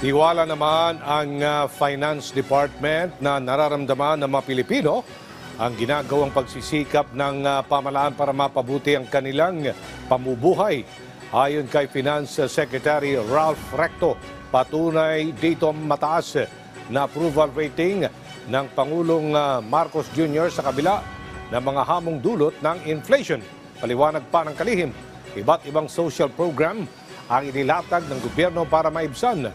Tiwala naman ang Finance Department na nararamdaman ng mga Pilipino ang ginagawang pagsisikap ng pamahalaan para mapabuti ang kanilang pamumuhay. Ayon kay Finance Secretary Ralph Recto, patunay dito mataas na approval rating ng Pangulong Marcos Jr. sa kabila ng mga hamong dulot ng inflation. Paliwanag pa ng kalihim, iba't ibang social program ang inilatag ng gobyerno para maibsan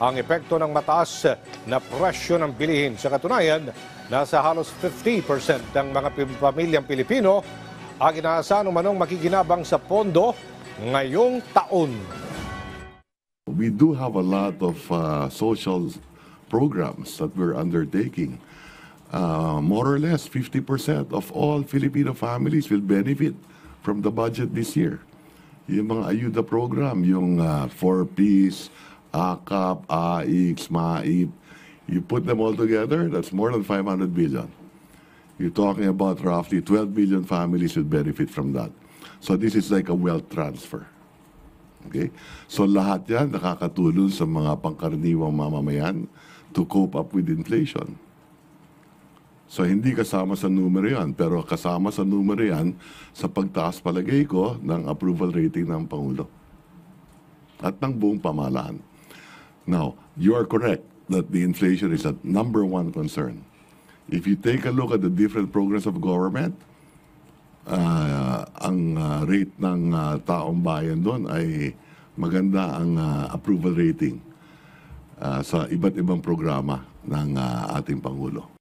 ang epekto ng mataas na presyo ng bilihin. Sa katunayan, nasa halos 50% ng mga pamilyang Pilipino ang inaasahan umanong makikinabang sa pondo ngayong taon. We do have a lot of social programs that we're undertaking. More or less 50% of all Filipino families will benefit from the budget this year. Yung mga ayuda program, yung 4Ps, AKAP, AIX, MAIP, you put them all together, that's more than 500 billion. You're talking about roughly 12 billion families will benefit from that. So this is like a wealth transfer. Okay? So lahat yan nakakatulong sa mga pangkaraniwang mamamayan to cope up with inflation. So hindi kasama sa numero yan, pero kasama sa numero yan sa pagtaas palagay ko ng approval rating ng Pangulo at ng buong pamahalaan. Now, you are correct that the inflation is a number one concern. If you take a look at the different programs of government, ang rate ng taong bayan doon ay maganda ang approval rating sa iba't ibang programa ng ating Pangulo.